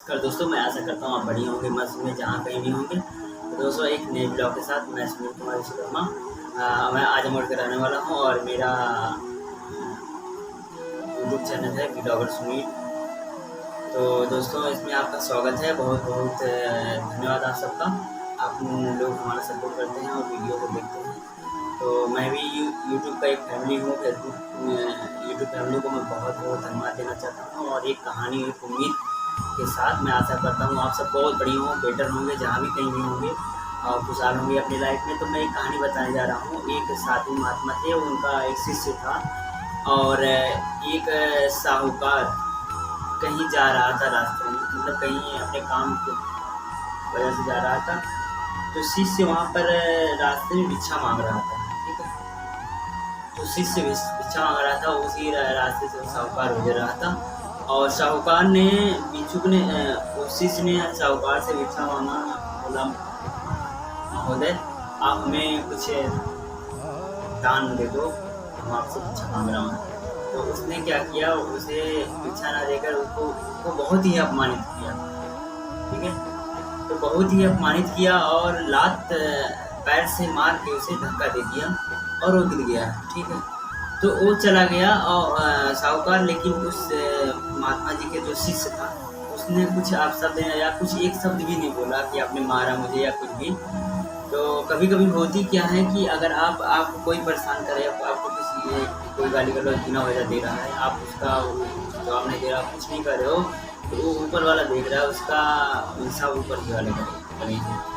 नमस्कार दोस्तों, मैं आशा करता हूँ आप बढ़िया होंगे, मस्त में जहाँ कहीं भी होंगे। तो दोस्तों, एक नए ब्लॉग के साथ मैं सुनील कुमार विश्वकर्मा। मैं आजमगढ़ का रहने वाला हूँ और मेरा यूट्यूब चैनल है ब्लॉगर सुनील। तो दोस्तों, इसमें आपका स्वागत है। बहुत बहुत धन्यवाद आप सबका। आप लोग हमारा सपोर्ट करते हैं और वीडियो को देखते हैं। तो मैं भी यूट्यूब का एक फैमिली हूँ। फेसबुक यूट्यूब फैमिली को मैं बहुत बहुत धन्यवाद देना चाहता हूँ। और एक कहानी, एक उम्मीद के साथ मैं आशा करता हूँ आप सब बहुत बढ़िया हों, बेटर होंगे, जहाँ भी कहीं भी होंगे और खुशहाल होंगे अपनी लाइफ में। तो मैं एक कहानी बताने जा रहा हूँ। एक साधु महात्मा थे, उनका एक शिष्य था और एक साहूकार कहीं जा रहा था रास्ते में, मतलब कहीं अपने काम की वजह से जा रहा था। तो शिष्य वहाँ पर रास्ते में भिक्षा मांग रहा था। ठीक है, तो शिष्य भिक्षा मांग रहा था, उसी रास्ते से साहूकार गुजर रहा था। और साहूकार ने भिक्षुक ने उस शिष्य ने साहूकार से भिक्षा मांगा, बोला महोदय आप हमें कुछ दान दे दो, हम आपसे भिक्षा मांग रहा हूँ। तो उसने क्या किया, उसे भिक्षा ना देकर उसको बहुत ही अपमानित किया। ठीक है, तो बहुत ही अपमानित किया और लात पैर से मार के उसे धक्का दे दिया और वो गिर गया। ठीक है, तो वो चला गया और साहूकार, लेकिन उस महात्मा जी के जो शिष्य था उसने कुछ अपशब्द या कुछ एक शब्द भी नहीं बोला कि आपने मारा मुझे या कुछ भी। तो कभी कभी होती क्या है कि अगर आपको कोई परेशान करे, आपको किसी कोई गाली गलौज बिना वजह दे रहा है, आप उसका जवाब नहीं दे रहा, कुछ नहीं कर रहे हो, तो वो ऊपर वाला देख रहा है, उसका हिसाब ऊपर ही वाले करेंगे।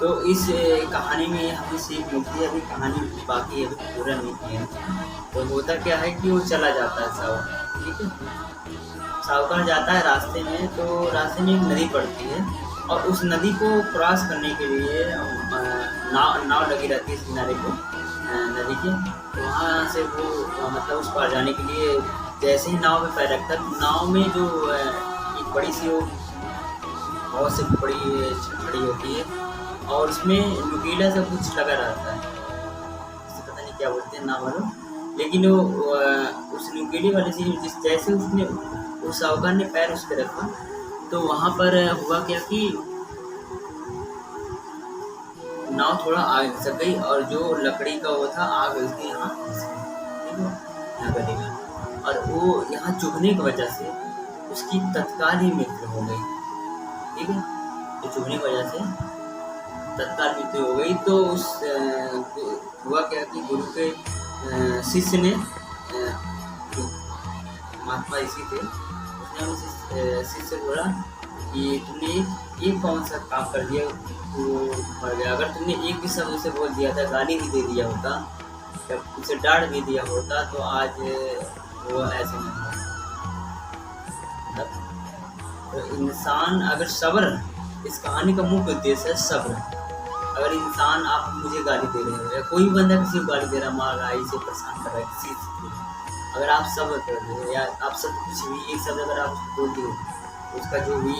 तो इस कहानी में हमें सीख मिलती है। अभी कहानी बाकी अभी पूरा नहीं है। तो होता क्या है कि वो चला जाता है साहूकार। ठीक है, साहूकार जाता है रास्ते में, तो रास्ते में एक नदी पड़ती है और उस नदी को क्रॉस करने के लिए नाव लगी रहती है इस किनारे को नदी के। तो वहाँ से वो मतलब उस पार जाने के लिए जैसे ही नाव में पैर रखता है, नाव में जो एक बड़ी सी वो बहुत से बड़ी छड़ी होती है और उसमें नुकीला सा कुछ लगा रहता है, पता नहीं क्या बोलते हैं, ना मालूम। लेकिन वो उस नुकीले वाली चीज जैसे उसने उस साहूकार ने पैर उस पर रखा, तो वहाँ पर हुआ क्या कि नाव थोड़ा आगे खिसक गई और जो लकड़ी का वो था आग उसके यहाँ गले में, और वो यहाँ चुभने की वजह से उसकी तत्काल ही मृत्यु हो गई। ठीक है, तो चुभने की वजह से तत्काल मृत्यु हो गई। तो उस हुआ क्या कि गुरु के शिष्य ने, महात्मा ऋषि थे, उसने उस शिष्य से बोला कि तुमने एक कौन सा काम कर दिया, तो मर गया। अगर तुमने एक भी शब्द उसे बोल दिया था, गाली ही दे दिया होता, जब उसे डांट भी दिया होता, तो आज वो ऐसे नहीं होता। तो इंसान अगर सब्र, इस कहानी का मुख्य उद्देश्य है सब्र। अगर इंसान, आप मुझे गाली दे रहे हो या कोई बंदा किसी को गाली दे रहा, मार रहा है, इसे परेशान कर रहा है किसी चीज़, अगर आप सब्र कर रहे हो या आप सब कुछ भी एक शब्द अगर आप बोल दो, उसका जो भी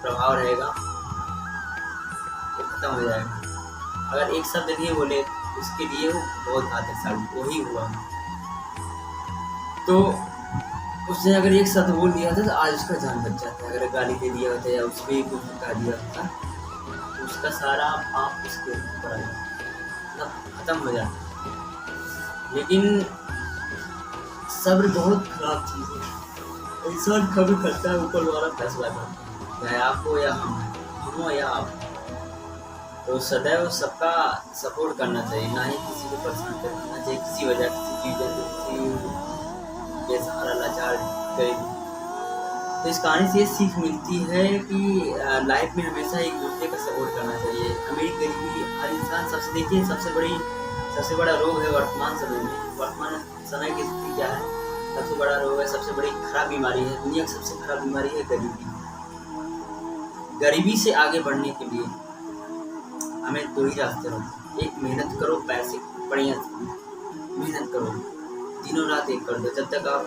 प्रभाव रहेगा वो खत्म हो जाएगा। अगर एक शब्द नहीं बोले उसके लिए वो बहुत घातक साबित वही हुआ। तो उसने अगर एक शब्द बोल दिया था तो आज उसका जान बच जाता है। अगर गाली दे दिया होता या उस पर कुछ बता दिया होता तो उसका सारा पाप उसके ऊपर आ जाता, खत्म हो जाता। लेकिन सब्र बहुत खराब चीज़ है। इंसान कभी करता है, ऊपर वाला फैसला करता है, या आप हो या हम हो या आप। तो सदैव सबका सपोर्ट करना चाहिए, ना ही किसी को परेशान करना चाहिए किसी वजह, किसी चीज़, किसी बेसहारा लाचार गरीब। तो इस कहानी से ये सीख मिलती है कि लाइफ में हमेशा एक दूसरे का सपोर्ट करना चाहिए। अमीर गरीबी हर इंसान, सबसे देखिए सबसे बड़ा रोग है वर्तमान समय में। वर्तमान समय की स्थिति क्या है, सबसे बड़ा रोग है, सबसे बड़ी खराब बीमारी है, दुनिया की सबसे खराब बीमारी है गरीबी। गरीबी से आगे बढ़ने के लिए हमें दो ही रास्ते होते, एक मेहनत करो, पैसे बढ़िया मेहनत करो, दिनों रात एक कर दो, जब तक आप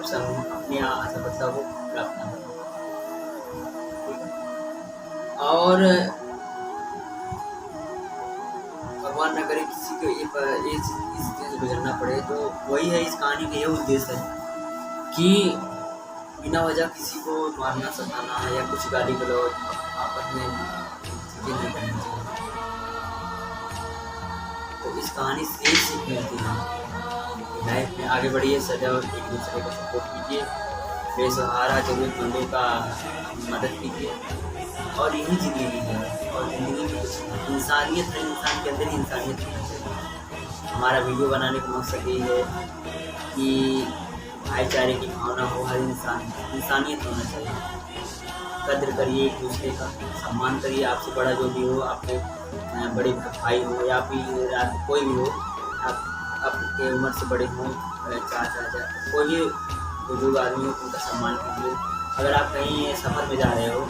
अपने असफलता को प्राप्त ना करो। और भगवान न करे किसी को इस चीज़ से गुजरना पड़े। तो वही है इस कहानी का ये उद्देश्य है कि बिना वजह किसी को मारना सताना या कुछ गाली गलौज आपस में चीज़ें नहीं करनी चाहिए। तो इस कहानी से यही सीख मिलती है कि लाइफ में आगे बढ़िए, सदैव एक दूसरे का सपोर्ट कीजिए, बेसहारा ज़रूरतमंदों का मदद कीजिए और यही ज़िंदगी है। और ज़िंदगी में कुछ इंसानियत है, इंसान के अंदर ही इंसानियत होनी चाहिए। हमारा वीडियो बनाने का मकसद यही है कि भाईचारे की भावना हो, हर इंसानियत होना चाहिए। कद्र करिए एक दूसरे का, सम्मान करिए, आपसे बड़ा जो भी हो, आपके बड़े भाई हो या फिर आप कोई भी हो, आप आपके उम्र से बड़े हों, चाचा कोई भी बुजुर्ग आदमी हो, उनका सम्मान कीजिए। अगर आप कहीं सफ़र में जा रहे हो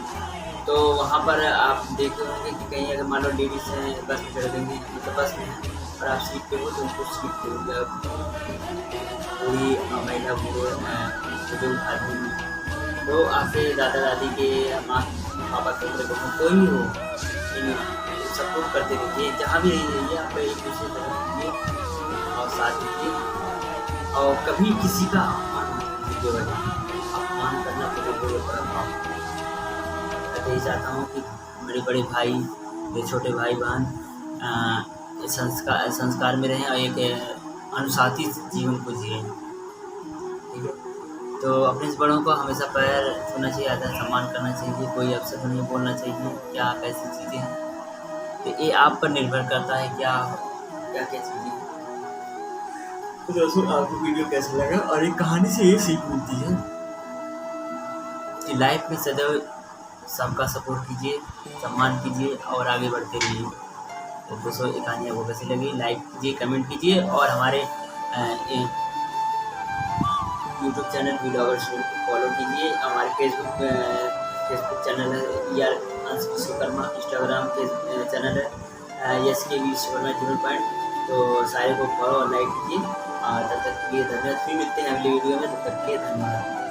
तो वहाँ पर आप देखे होंगे कि कहीं अगर मान लो लेडीज़ हैं, बस में चढ़ गई, मतलब बस में हैं और आप सीट पे हो तो उनको सीट पे पूरी महिला बुजुर्ग आदमी तो आपके दादा दादी के माँ पापा के उम्र के कोई भी हो, सपोर्ट करते रहिए, जहाँ भी रहिए आप एक दूसरे की मदद कीजिए और साथ दीजिए और कभी किसी का अपमान करना तो बड़ा मैं यही चाहता हूँ कि मेरे बड़े भाई, मेरे छोटे भाई बहन संस्कार में रहें और एक अनुशासित जीवन को जिए। ठीक है, तो अपने बड़ों को हमेशा पैर छूना चाहिए, आदर सम्मान करना चाहिए, कोई अवसर नहीं बोलना चाहिए, क्या कैसी चीज़ें हैं तो ये आप पर निर्भर करता है क्या क्या क्या चीज़ें हैं। तो दोस्तों आपको वीडियो कैसा लगा और एक कहानी से ये सीख मिलती है कि लाइफ में सदैव सबका सपोर्ट कीजिए, सम्मान कीजिए और आगे बढ़ते रहिए। तो दोस्तों ये कहानी आपको कैसी लगी, लाइक कीजिए, कमेंट कीजिए और हमारे यूट्यूब चैनल व्लॉगर्स को फॉलो कीजिए। हमारे फेसबुक चैनल है यार अंश विश्वकर्मा, इंस्टाग्राम के चैनल है SK विश्वकर्मा 0 तो सारे को फॉलो और लाइक कीजिए। तब तक के लिए धन्यवाद, फिर मिलते हैं अगली वीडियो में, तब तक के लिए धन्यवाद।